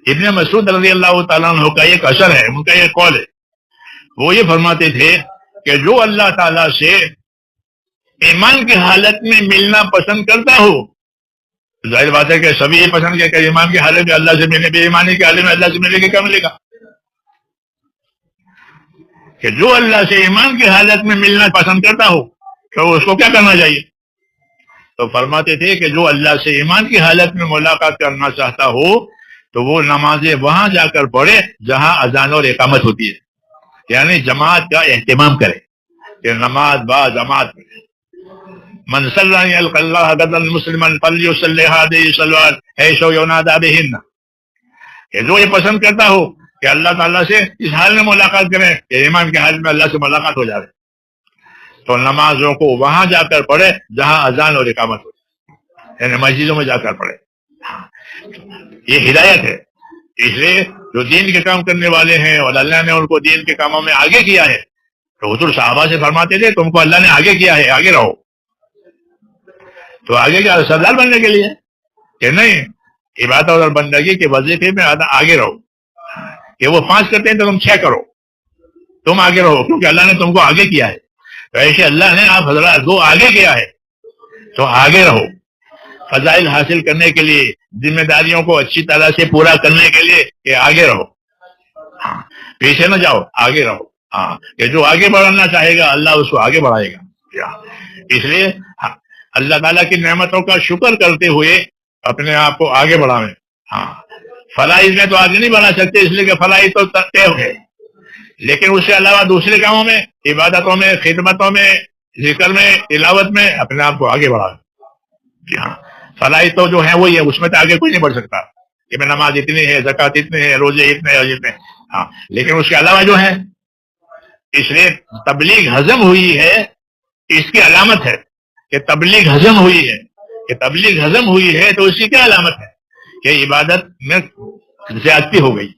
ابن مسعود رضی اللہ تعالیٰ عنہ کا ایک اثر ہے، ان کا ایک قول ہے، وہ یہ فرماتے تھے کہ جو اللہ تعالیٰ سے ایمان کی حالت میں ملنا پسند کرتا ہو، ظاہر بات ہے کہ سبھی یہ پسند کہ ایمان کی حالت میں اللہ سے ملے، بے ایمانی کی حالت میں اللہ سے ملے گا کیا ملے گا؟ کہ جو اللہ سے ایمان کی حالت میں ملنا پسند کرتا ہو تو اس کو کیا کرنا چاہیے؟ تو فرماتے تھے کہ جو اللہ سے ایمان کی حالت میں ملاقات کرنا چاہتا ہو تو وہ نمازیں وہاں جا کر پڑھے جہاں اذان اور اقامت ہوتی ہے، یعنی جماعت کا اہتمام کرے کہ نماز با جماعت پڑھے۔ من صلی یلقی اللہ غدا مسلما فلیصلی هذه الصلوات حیث ینادی بہن، کہ جو یہ پسند کرتا ہو کہ اللہ تعالیٰ سے اس حال میں ملاقات کریں کہ ایمان کے حال میں اللہ سے ملاقات ہو جائے، تو نمازوں کو وہاں جا کر پڑھے جہاں اذان اور اقامت ہو، یعنی مسجدوں میں جا کر پڑھے۔ یہ ہدایت ہے۔ اس لیے جو دین کے کام کرنے والے ہیں اور اللہ نے ان کو دین کے کاموں میں آگے کیا ہے، تو حضور صحابہ سے فرماتے تھے تم کو اللہ نے آگے کیا ہے، آگے رہو۔ تو آگے کیا سردار بننے کے لیے کہ نہیں، عبادت اور بندگی کے وظیفے میں آگے رہو، کہ وہ 5 کرتے ہیں تو تم 6 کرو، تم آگے رہو کیونکہ اللہ نے تم کو آگے کیا ہے۔ تو ایسے اللہ نے آپ حضرات کو آگے کیا ہے تو آگے رہو، فضائل حاصل کرنے کے لیے، ذمہ داریوں کو اچھی طرح سے پورا کرنے کے لیے کہ آگے رہو، پیچھے نہ جاؤ، آگے رہو۔ کہ جو آگے بڑھنا چاہے گا اللہ اس کو آگے بڑھائے گا۔ اس لیے اللہ تعالیٰ کی نعمتوں کا شکر کرتے ہوئے اپنے آپ کو آگے بڑھائیں۔ فلاح میں تو آگے نہیں بڑھا سکتے اس لیے کہ فلاح تو طے ہے، لیکن اس سے علاوہ دوسرے کاموں میں، عبادتوں میں، خدمتوں میں، ذکر میں، تلاوت میں اپنے آپ کو آگے بڑھا۔ جی ہاں، فلاح تو جو ہے وہی ہے، اس میں تو آگے کوئی نہیں بڑھ سکتا کہ میں نماز اتنی ہے، زکوٰۃ اتنے ہے، روزے اتنے اور اتنے، لیکن اس کے علاوہ جو ہے، اس لیے تبلیغ ہضم ہوئی ہے، اس کی علامت ہے کہ تبلیغ ہضم ہوئی ہے، کہ تبلیغ ہضم ہوئی ہے تو اس کی کیا علامت ہے کہ عبادت میں زیادتی ہو گئی۔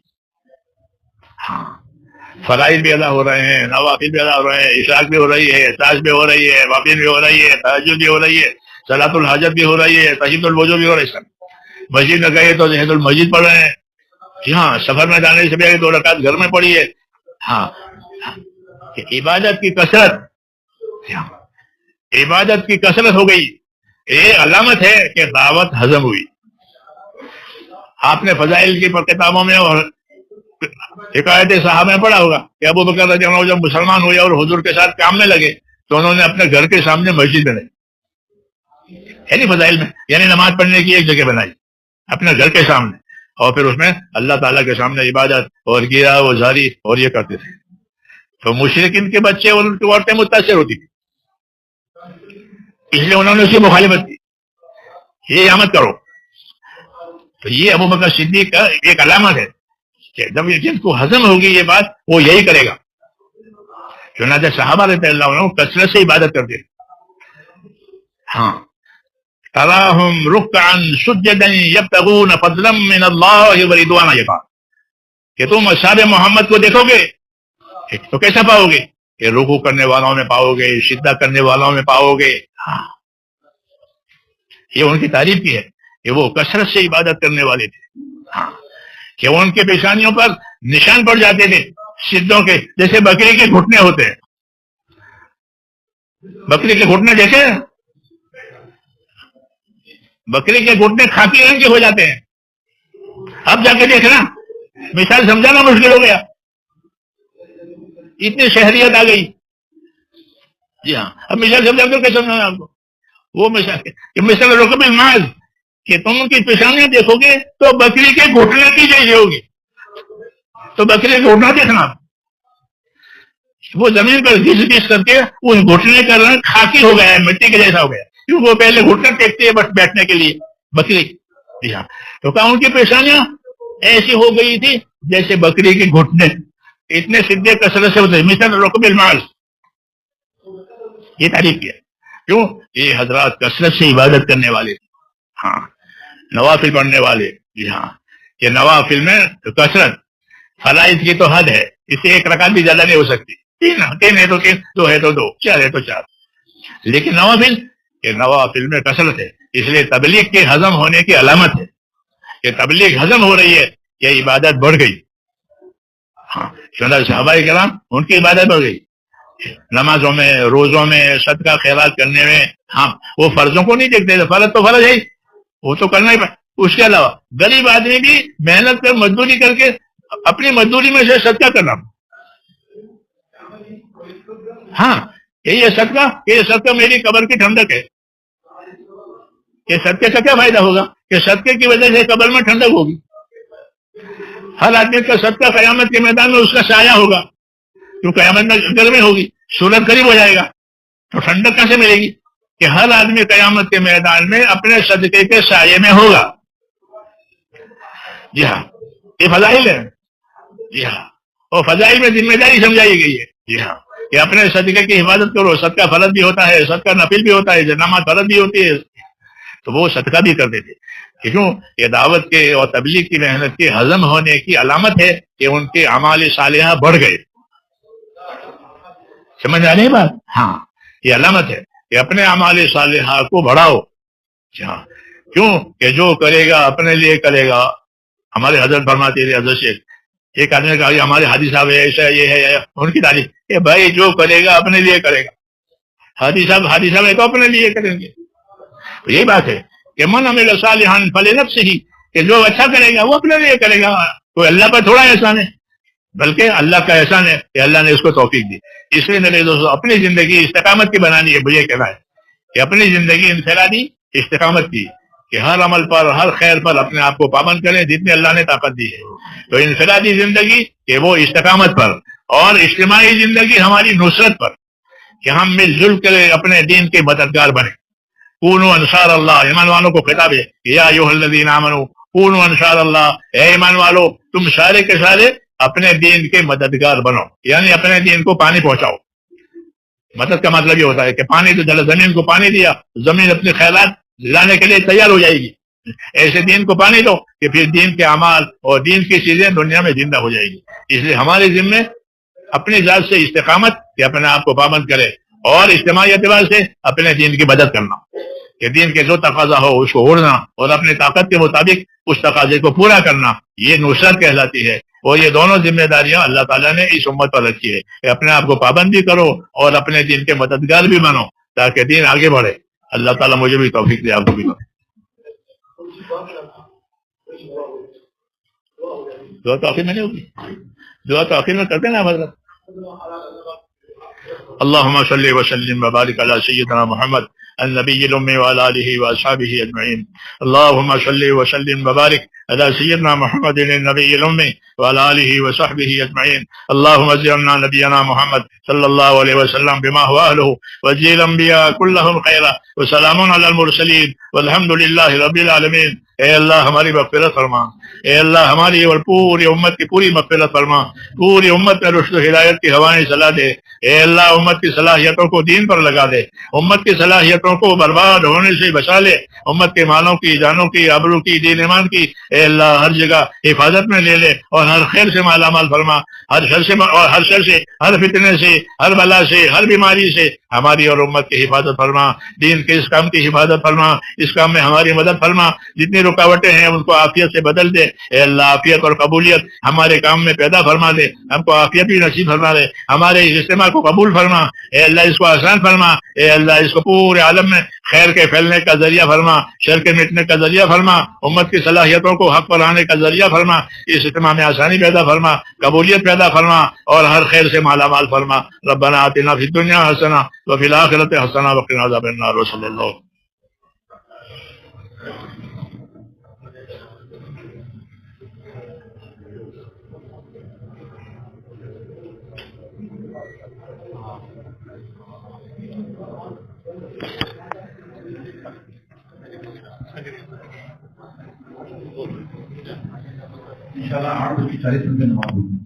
فرائض بھی ادا ہو رہے ہیں، نوافل بھی ادا ہو رہے ہیں، اشراق بھی ہو رہی ہے، تاج بھی ہو رہی ہے، وافل بھی ہو رہی ہے، تہجد بھی ہو رہی ہے، صلاۃ الحاجت بھی ہو رہی ہے، تحیۃ الوضو بھی ہو رہی ہے، مسجد میں گئے تو تحیۃ المسجد پڑھ رہے ہیں۔ جی ہاں، سفر میں جانے سے پہلے 2 رکعت گھر میں پڑھی ہے۔ کہ عبادت کی کثرت، عبادت کی کثرت ہو گئی، یہ علامت ہے کہ دعوت ہضم ہوئی۔ آپ نے فضائل کی کتابوں میں اور حکایت صحابہ میں پڑھا ہوگا کہ ابو بکر رضی اللہ عنہ جب مسلمان ہوئے اور حضور کے ساتھ کام میں لگے تو انہوں نے اپنے گھر کے سامنے مسجد بنائی، یعنی فضائل میں، یعنی نماز پڑھنے کی ایک جگہ بنائی اپنے گھر کے سامنے، اور پھر اس میں اللہ تعالیٰ کے سامنے عبادت اور گرا و جاری اور یہ کرتے تھے۔ تو مشرکین کے بچے اور ان کی عورتیں متاثر ہوتی تھی، اس لیے انہوں نے اس کی مخالفت کی، یہ عمل کرو۔ تو یہ ابو بکر صدیق کا ایک علامت ہے کہ جب یہ جن کو ہضم ہوگی یہ بات وہ یہی کرے گا۔ چنانچہ صحابہ رضی اللہ عنہ کثرت سے عبادت کرتے ہیں۔ تراہم رکعا سجدا یبتغون فضلا من اللہ ورضوانا، یہ بات کہ تم اصحاب محمد کو دیکھو گے تو کیسا پاؤ گے کہ رکوع کرنے والوں میں پاؤ گے، سجدہ کرنے والوں میں پاؤ گے۔ یہ ان کی تعریف کی ہے کہ وہ کثرت سے عبادت کرنے والے تھے، کہ ان کے پیشانیوں پر نشان پڑ جاتے تھے سجدوں کے، جیسے بکری کے گھٹنے ہوتے ہیں۔ بکری کے گھٹنے دیکھے، بکری کے گھٹنے خاکی رنگ کے ہو جاتے ہیں۔ اب جا کے دیکھنا، مثال سمجھانا مشکل ہو گیا، اتنی شہریت آ گئی۔ جی ہاں، اب مثال سمجھا دو کہ سمجھانا آپ کو، وہ مثال رکب الماز کہ تم ان کی پیشانیاں دیکھو گے تو بکری کے گھٹنے کی جیسے ہوگی۔ تو بکری کا گھٹنا دیکھنا، وہ زمین پر گھس گھس کر کے اس گھٹنے کا رنگ خاکی ہو گیا ہے، مٹی کے جیسا ہو گیا، کیونکہ وہ پہلے گھٹنا ٹیکتی ہے بس بیٹھنے کے لیے بکری۔ جی ہاں، تو کہا ان کی پیشانیاں ایسی ہو گئی تھی جیسے بکری کے گھٹنے، اتنے سیدھے کثرت سے ہوتے، مثل رکب الماز، یہ تعریف کیا۔ کیوں؟ یہ حضرات کثرت سے عبادت کرنے والے تھے، نوافل پڑھنے والے۔ جی ہاں، یہ نوافل میں کثرت، فرائض کی تو حد ہے، اس سے 1 رکعت بھی زیادہ نہیں ہو سکتی، 3 ہے تو 3، 2 ہے تو 2، 4 ہے تو 4، لیکن نوافل، یہ نوافل میں کثرت ہے، اس لیے تبلیغ کے ہضم ہونے کی علامت ہے کہ تبلیغ ہضم ہو رہی ہے، یہ عبادت بڑھ گئی. ہاں صحابہ کرام ان کی عبادت بڑھ گئی نمازوں میں، روزوں میں، صدقہ خیرات کرنے میں. ہاں وہ فرضوں کو نہیں دیکھتے تھے، فرض تو فرض ہے ہی، وہ تو کرنا ہی پڑے. اس کے علاوہ غریب آدمی بھی محنت کر مزدوری کر کے اپنی مزدوری میں سے صدقہ کرنا. ہاں یہ صدقہ میری قبر کی ٹھنڈک ہے. کہ صدقے کا کیا فائدہ ہوگا؟ کہ صدقے کی وجہ سے قبر میں ٹھنڈک ہوگی. ہر آدمی کا صدقہ قیامت کے میدان میں اس کا سایہ ہوگا، جو قیامت میں گرمی ہوگی، سورج قریب ہو جائے گا تو ٹھنڈک کیسے ملے گی؟ کہ ہر آدمی قیامت کے میدان میں اپنے صدقے کے سائے میں ہوگا. جی ہاں یہ فضائل ہے. جی ہاں اور فضائل میں ذمہ داری سمجھائی گئی ہے. جی ہاں کہ اپنے صدقے کی حفاظت کرو. صدقہ فرض بھی ہوتا ہے، صدقہ نفل بھی ہوتا ہے، نماز فرض بھی ہوتی ہے، تو وہ صدقہ بھی کرتے تھے. کیوں؟ یہ دعوت کے اور تبلیغ کی محنت کے ہضم ہونے کی علامت ہے کہ ان کے اعمال صالحہ بڑھ گئے. سمجھ آ رہی بات؟ ہاں یہ علامت ہے کہ اپنے اعمال صالحہ کو بڑھاؤ. ہاں کیوں کہ جو کرے گا اپنے لیے کرے گا. ہمارے حضرت فرماتے تھے، حضرت شیخ، ایک آدمی نے کہا ہمارے حاجی صاحب ایسا یہ ہے، ان کی تعریف کہ بھائی جو کرے گا اپنے لیے کرے گا. حاجی صاحب ہے تو اپنے لیے کریں گے. تو یہی بات ہے کہ من عمل صالحا فلنفسہ، کہ جو اچھا کرے گا وہ اپنے لیے کرے گا. کوئی اللہ پر تھوڑا احسان ہے، بلکہ اللہ کا احسان ہے کہ اللہ نے اس کو توفیق دی. اس لیے میرے دوستو اپنی زندگی استقامت کی بنانی ہے. مجھے کہنا ہے کہ اپنی زندگی انفرادی استقامت کی، کہ ہر عمل پر، ہر خیر پر اپنے آپ کو پابند کریں جتنے اللہ نے طاقت دی ہے. تو انفرادی زندگی کہ وہ استقامت پر، اور اجتماعی زندگی ہماری نصرت پر، کہ ہم مل جل کر اپنے دین کے مددگار بنیں. کونوا انصار اللہ، ایمان والوں کو خطاب ہے، یا ایھا الذین آمنوا کونوا انصار اللہ، اے ایمان والو تم سارے کے سارے اپنے دین کے مددگار بنو. یعنی اپنے دین کو پانی پہنچاؤ. مدد کا مطلب یہ ہوتا ہے کہ پانی تو زمین کو پانی دیا، زمین اپنے خیرات لانے کے لیے تیار ہو جائے گی. ایسے دین کو پانی دو کہ پھر دین کے اعمال اور دین کی چیزیں دنیا میں زندہ ہو جائے گی. اس لیے ہمارے ذمے اپنی ذات سے استقامت، کہ اپنے آپ کو پابند کرے، اور اجتماعی اعتبار سے اپنے دین کی مدد کرنا، کہ دین کے جو تقاضا ہو اس کو اوڑھنا اور اپنے طاقت کے مطابق اس تقاضے کو پورا کرنا، یہ نصرت کہلاتی ہے. اور یہ دونوں ذمہ داریاں اللہ تعالیٰ نے اس امت پر رکھی ہے کہ اپنے آپ کو پابند بھی کرو اور اپنے دین کے مددگار بھی بنو تاکہ دین آگے بڑھے. اللہ تعالیٰ مجھے بھی توفیق دے، آپ کو بھی. دعا تو آخر میں نہیں ہوگی، دعا تو آخر میں کرتے ہیں نا حضرت. اللهم صل وسلم وبارك على سيدنا محمد النبي الأمي وعلى آله وأصحابه أجمعين. اللهم صل وسلم وبارك على سيدنا محمد النبي الأمي وعلى آله وصحبه أجمعين. اللهم اجعلنا نبينا محمد صلى الله عليه وسلم بما هو أهله، واجعل الأنبياء كلهم خيرا، وسلام على المرسلين والحمد لله رب العالمين. اے اللہ ہماری مغفرت فرما، اے اللہ ہماری اور پوری امت کی پوری مغفرت فرما. پوری امت میں رشد و ہدایت کی ہوائیں چلا دے. اے اللہ امت کی صلاحیتوں کو دین پر لگا دے، امت کی صلاحیتوں کو برباد ہونے سے بچا لے. امت کے مالوں کی، جانوں کی، آبرو کی، دین ایمان کی اے اللہ ہر جگہ حفاظت میں لے لے، اور ہر خیر سے مالا مال فرما. ہر شر سے، اور ہر شر سے، ہر فتنے سے، ہر بلا سے، ہر بیماری سے ہماری اور امت کی حفاظت فرما. دین کے اس کام کی حفاظت فرما، اس کام میں ہماری مدد فرما. جتنی رکاوٹیں ہیں ان کو عافیت سے بدل دے. اے اللہ عافیت اور قبولیت ہمارے کام میں پیدا فرما دے، ہم کو عافیت بھی نصیب فرما دے. ہمارے اس اجتماع کو قبول فرما. اے اللہ اس کو آسان فرما. اے اللہ اس کو پورے عالم میں خیر کے پھیلنے کا ذریعہ فرما، شر کے مٹنے کا ذریعہ فرما، امت کی صلاحیتوں کو حق پر آنے کا ذریعہ فرما. اس اجتماع میں آسانی پیدا فرما، قبولیت پیدا فرما، اور ہر خیر سے مالا مال فرما. ربنا آتنا فی الدنیا حسنہ وفی الآخرۃ حسنہ وقنا عذاب النار. وصلی اللہ. انشاءاللہ 8 بجے 40 منٹ میں نماز ہوگی.